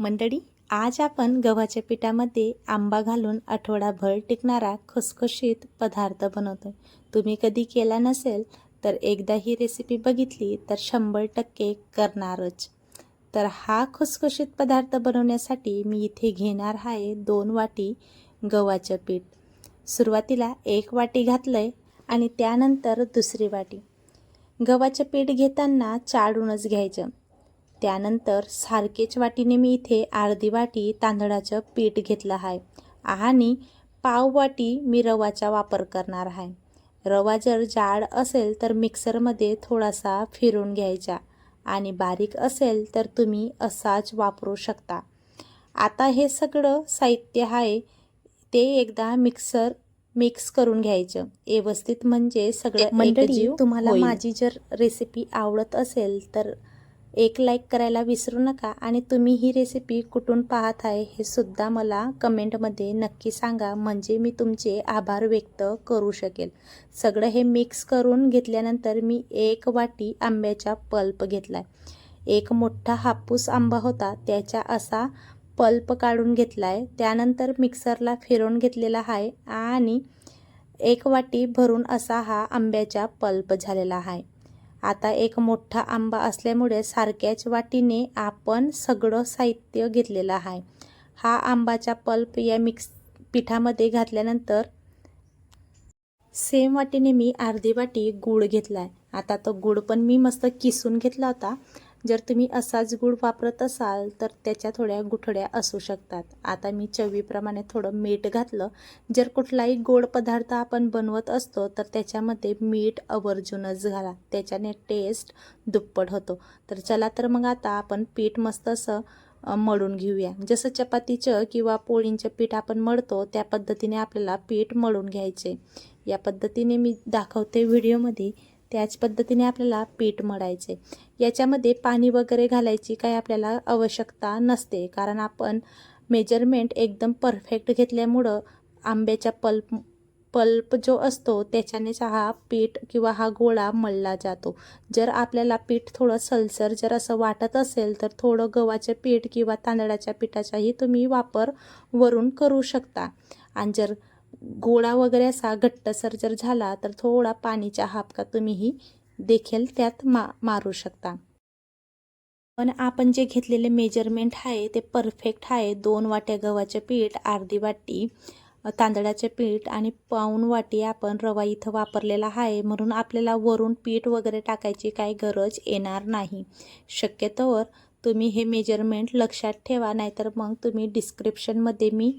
मंडळी, आज आपण गव्हाच्या पिठामध्ये आंबा घालून आठवडाभर टिकणारा खुसखुशीत पदार्थ बनवतोय. तुम्ही कधी केला नसेल तर एकदा ही रेसिपी बघितली तर 100% करणारच. तर हा खुसखुशीत पदार्थ बनवण्यासाठी मी इथे घेणार आहे 2 वाटी गव्हाचं पीठ. सुरुवातीला 1 वाटी घातलंय आणि त्यानंतर दुसरी वाटी. गव्हाचं पीठ घेताना चाळूनच घ्यायचं. त्यानंतर सारखेच वाटीने मी इथे अर्धी वाटी तांदळाचं पीठ घेतलं आहे आणि पाव वाटी मी रवाचा वापर करणार आहे. रवा जर जाड असेल तर मिक्सरमध्ये थोडासा फिरून घ्यायचा आणि बारीक असेल तर तुम्ही असाच वापरू शकता. आता हे सगळं साहित्य आहे ते एकदा मिक्स करून घ्यायचं व्यवस्थित, म्हणजे सगळं एकजीव. तुम्हाला माझी जर रेसिपी आवडत असेल तर एक लाईक करायला विसरू नका आणि तुम्ही ही रेसिपी कुठून पाहत आहे हे सुद्धा मला कमेंटमध्ये नक्की सांगा, म्हणजे मी तुमचे आभार व्यक्त करू शकेल. सगळं हे मिक्स करून घेतल्यानंतर मी 1 वाटी आंब्याचा पल्प घेतलाय. एक मोठा हापूस आंबा होता त्याचा असा पल्प काढून घेतलाय. त्यानंतर मिक्सरला फिरवून घेतलेला आहे आणि 1 वाटी भरून असा हा आंब्याचा पल्प झालेला आहे. आता एक मोठा आंबा असल्यामुळे सारख्याच वाटीने आपण सगळं साहित्य घेतलेलं आहे. हा आंबाचा पल्प या पिठामध्ये घातल्यानंतर सेम वाटीने मी अर्धी वाटी गूळ घेतला आहे. आता तो गूळ पण मी मस्त किसून घेतला होता. जर तुम्ही असाच गूळ वापरत असाल तर त्याच्या थोड्या गुठळ्या असू शकतात. आता मी चवीप्रमाणे थोडं मीठ घातलं. जर कुठलाही गोड पदार्थ आपण बनवत असतो तर त्याच्यामध्ये मीठ आवर्जूनच घाला, त्याच्याने टेस्ट दुप्पट होतो. तर चला तर मग आता आपण पीठ मस्त असं मळून घेऊया. जसं चपातीचं किंवा पोळींचं पीठ आपण मळतो त्या पद्धतीने आपल्याला पीठ मळून घ्यायचे. या पद्धतीने मी दाखवते व्हिडिओमध्ये, त्याच पद्धतीने आपल्याला पीठ मळायचे. याच्यामध्ये पाणी वगैरे घालायची काही आपल्याला आवश्यकता नसते, कारण आपण मेजरमेंट एकदम परफेक्ट घेतल्यामुळं आंब्याचा पल्प जो असतो त्याच्यानेच हा पीठ किंवा हा गोळा मळला जातो. जर आपल्याला पीठ थोडं सलसर जर असं वाटत असेल तर थोडं गव्हाचं पीठ किंवा तांदळाच्या पिठाचाही तुम्ही वापर वरून करू शकता. आणि जर गोळा वगैरे असा घट्टसर जर झाला तर थोडा पाणीचा हापका तुम्हीही देखील त्यात मारू शकता. पण आपण जे घेतलेले मेजरमेंट आहे ते परफेक्ट आहे. 2 वाट्या गव्हाचं पीठ, अर्धी वाटी तांदळाचे पीठ आणि पाऊण वाटी आपण रवा इथं वापरलेला आहे, म्हणून आपल्याला वरून पीठ वगैरे टाकायची काही गरज येणार नाही. शक्यतोवर तुम्ही हे मेजरमेंट लक्षात ठेवा, नाहीतर मग तुम्ही डिस्क्रिप्शनमध्ये मी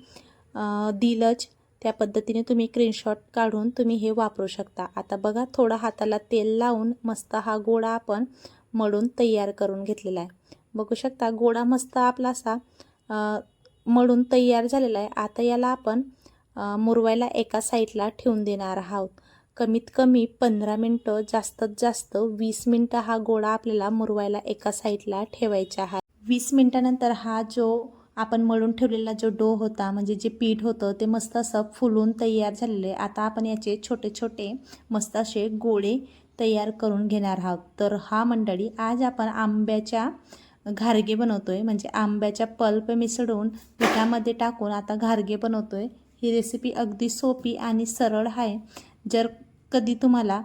दिलंच त्या पद्धतीने तुम्ही स्क्रीनशॉट काढून तुम्ही हे वापरू शकता. आता बघा, थोडा हाताला तेल लावून मस्त हा गोळा आपण मळून तयार करून घेतलेला आहे. बघू शकता गोळा मस्त आपला असा मळून तयार झालेला आहे. आता याला आपण मुरवायला एका साईडला ठेवून देणार आहोत. कमीत कमी 15 मिनटं, जास्तीत जास्त 20 मिनटं हा गोळा आपल्याला मुरवायला एका साईडला ठेवायचा आहे. 20 मिनटानंतर हा जो आपण मळून ठेवलेला जो डो होता, म्हणजे जे पीठ होतं ते मस्त असं फुलून तयार झालेले. आता आपण याचे छोटे छोटे मस्त असे गोळे तयार करून घेणार आहोत. तर हा मंडळी, आज आपण आंब्याच्या घारगे बनवतोय, म्हणजे आंब्याच्या पल्प मिसळून पिठामध्ये टाकून आता घारगे बनवतोय. ही रेसिपी अगदी सोपी आणि सरळ आहे. जर कधी तुम्हाला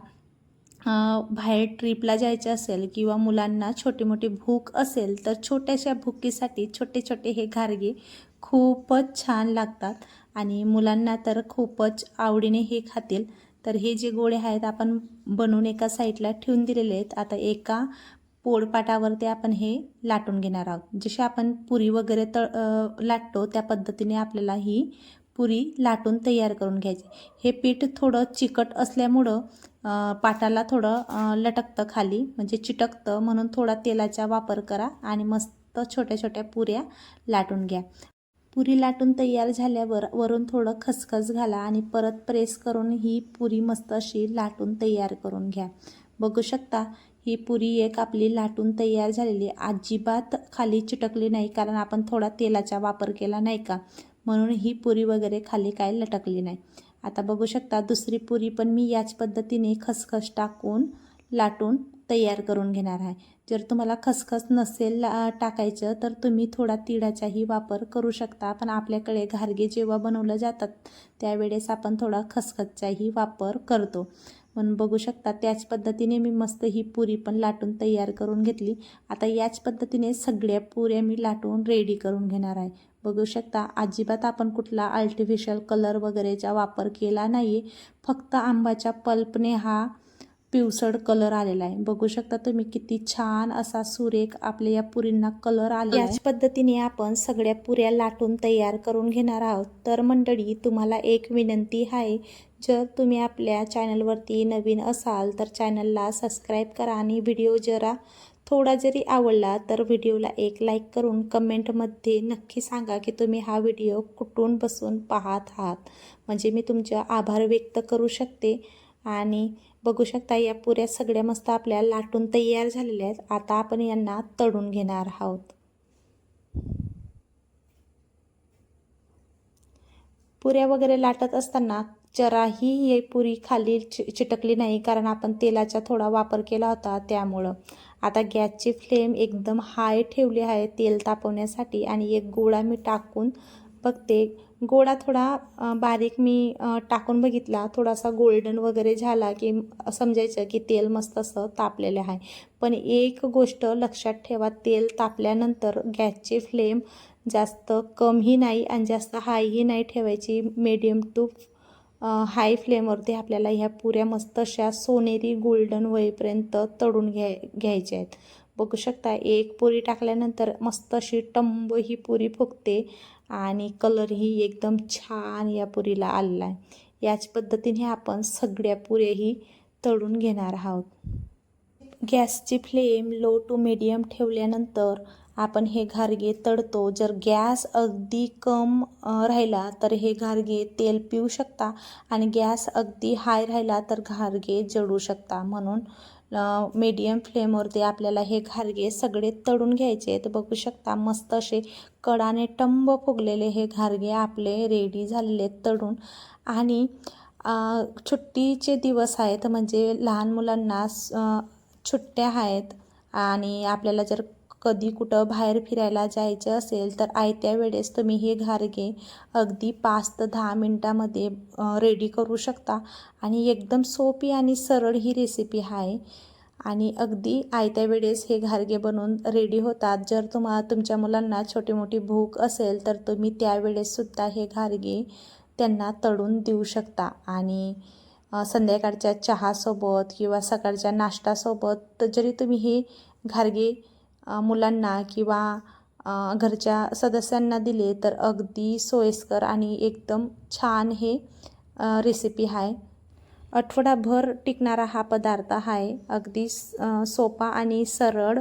बाहेर ट्रिपला जायचं असेल किंवा मुलांना छोटी मोठी भूक असेल तर छोट्याशा भुकीसाठी छोटे छोटे हे घारगे खूपच छान लागतात आणि मुलांना तर खूपच आवडीने हे खातील. तर हे जे गोळे आहेत आपण बनवून एका साईडला ठेवून दिलेले आहेत. आता एका पोळपाटावरती आपण हे लाटून घेणार आहोत. जसे आपण पुरी वगैरे लाटतो त्या पद्धतीने आपल्याला ही पुरी लाटून तयार करून घ्यायची. हे पीठ थोडं चिकट असल्यामुळं पाटाला थोडं लटकतं खाली, म्हणजे चिटकतं, म्हणून थोडा तेलाचा वापर करा आणि मस्त छोट्या छोट्या पुऱ्या लाटून घ्या. पुरी लाटून तयार झाल्यावर वरून थोडं खसखस घाला आणि परत प्रेस करून ही पुरी मस्त अशी लाटून तयार करून घ्या. बघू शकता ही पुरी एक आपली लाटून तयार झालेली, अजिबात खाली चिटकली नाही, कारण आपण थोडा तेलाचा वापर केला नाही का, म्हणून ही पुरी वगैरे खाली काय लटकली नाही. आता बघू शकता दुसरी पुरी पण मी याच पद्धतीने खसखस टाकून लाटून तयार करून घेणार आहे. जर तुम्हाला खसखस नसेल टाकायचं तर तुम्ही थोडा तिळाचाही वापर करू शकता, पण आपल्याकडे घारगे जेव्हा बनवलं जातात त्यावेळेस आपण थोडा खसखसचाही वापर करतो. म्हणून बघू शकता त्याच पद्धतीने मी मस्त ही पुरी पण लाटून तयार करून घेतली. आता याच पद्धतीने सगळ्या पुऱ्या मी लाटून रेडी करून घेणार आहे. बघू शकता अजिबात आपण कुठला आर्टिफिशियल कलर वगैरेचा वापर केला नाही आहे. फक्त आंब्याच्या पल्पने हा पिवसळ कलर आलेला आहे. बघू शकता तुम्ही किती छान असा सुरेख आपल्या या पुरींना कलर आलेला आहे. याच पद्धतीने आपण सगळ्या पुऱ्या लाटून तयार करून घेणार आहोत. तर मंडळी तुम्हाला एक विनंती आहे, जर तुम्ही आपल्या चॅनलवरती नवीन असाल तर चॅनलला सबस्क्राईब करा आणि व्हिडिओ जरा थोडा जरी आवडला तर व्हिडिओला एक लाईक करून कमेंटमध्ये नक्की सांगा की तुम्ही हा व्हिडिओ कुठून बसून पाहत आहात, म्हणजे मी तुमचे आभार व्यक्त करू शकते. आणि बघू शकता या पुऱ्या सगळ्या मस्त आपल्या लाटून तयार झालेल्या आहेत. आता आपण यांना तळून घेणार आहोत. पुऱ्या वगैरे लाटत असताना जराही ही पुरी खाली चिटकली नाही, कारण आपण तेलाचा थोडा वापर केला होता त्यामुळं. आता गॅसची फ्लेम एकदम हाय ठेवली आहे तेल तापवण्यासाठी. आणि एक गोळा मी टाकून बघते. गोळा थोडा बारीक मी टाकून बघितला, थोडासा गोल्डन वगैरे झाला की समजायचं की तेल मस्त असं तापलेलं आहे. पण एक गोष्ट लक्षात ठेवा, तेल तापल्यानंतर गॅसची फ्लेम जास्त कमही नाही आणि जास्त हायही नाही ठेवायची. मीडियम टू हाय फ्लेमवरती आपल्याला ह्या पुऱ्या मस्त अशा सोनेरी गोल्डन होईपर्यंत तळून घ्यायच्या आहेत. बघू शकता एक पुरी टाकल्यानंतर मस्त अशी टंब ही पुरी फुगते आणि कलरही एकदम छान या पुरीला आलेला आहे. याच पद्धतीने आपण सगळ्या पुऱ्याही तळून घेणार आहोत. गॅसची फ्लेम लो टू मीडियम ठेवल्यानंतर आपण हे घारगे तळतो. जर गॅस अगदी कम राहिला तर हे घारगे तेल पिऊ शकता आणि गॅस अगदी हाय राहिला तर घारगे जळू शकता. म्हणून मीडियम फ्लेमवरती आपल्याला हे घारगे सगळे तळून घ्यायचे आहेत. बघू शकता मस्त असे कडाने टंब फुगलेले हे घारगे आपले रेडी झालेले आहेत तळून. आणि सुट्टीचे दिवस आहेत, म्हणजे लहान मुलांना सुट्ट्या आहेत आणि आपल्याला जर कधी कुठं बाहेर फिरायला जायचं असेल तर आयत्या वेळेस तुम्ही हे घारगे अगदी 5 ते 10 मिनटामध्ये रेडी करू शकता. आणि एकदम सोपी आणि सरळ ही रेसिपी आहे आणि अगदी आयत्या वेळेस हे घारगे बनवून रेडी होतात. जर तुमच्या मुलांना छोटी मोठी भूक असेल तर तुम्ही त्यावेळेससुद्धा हे घारगे त्यांना तळून देऊ शकता. आणि संध्याकाळच्या चहासोबत किंवा सकाळच्या नाश्त्यासोबत जरी तुम्ही हे घारगे मुलांना किंवा घरच्या सदस्यांना दिले तर अगदी सोयीस्कर आणि एकदम छान हे रेसिपी आहे. आठवडाभर टिकणारा हा पदार्थ आहे. अगदी सोपा आणि सरळ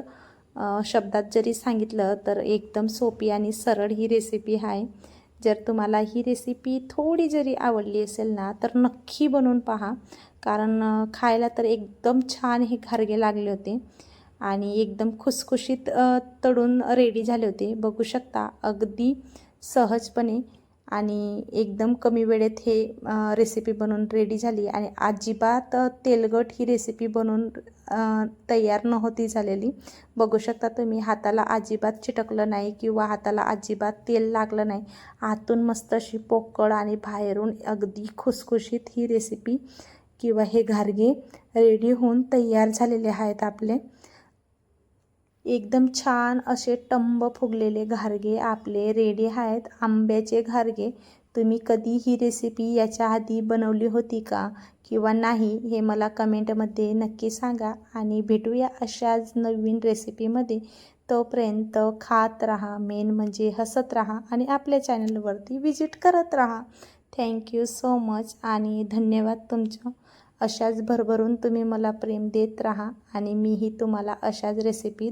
शब्दात जरी सांगितलं तर एकदम सोपी आणि सरळ ही रेसिपी आहे. जर तुम्हाला ही रेसिपी थोडी जरी आवडली असेल ना तर नक्की बनवून पहा, कारण खायला तर एकदम छान हे घारगे लागले होते आणि एकदम खुसखुशीत तळून रेडी झाले होते. बघू शकता अगदी सहजपणे आणि एकदम कमी वेळेत हे रेसिपी बनवून रेडी झाली. आणि अजिबात तेलकट ही रेसिपी बनवून तयार नव्हती झालेली. बघू शकता तुम्ही हाताला अजिबात चिटकलं नाही किंवा हाताला अजिबात तेल लागलं नाही. आतून मस्त अशी पोकळ आणि बाहेरून अगदी खुसखुशीत ही रेसिपी किंवा हे घारगे रेडी होऊन तयार झालेले आहेत आपले. एकदम छान असे टंब फुगलेले घारगे आपले रेडी आहेत. आंब्याचे घारगे. तुम्ही कधी ही रेसिपी याच्या आधी बनवली होती का किंवा नाही हे मला कमेंटमध्ये नक्की सांगा. आणि भेटूया अशाच नवीन रेसिपीमध्ये. तोपर्यंत खात राहा, मेन म्हणजे हसत राहा आणि आपल्या चॅनलवरती विजिट करत राहा. थँक्यू सो मच आणि धन्यवाद तुमचं. अशाच भरभरून तुम्ही मला प्रेम देत राहा आणि मीही तुम्हाला अशाच रेसिपी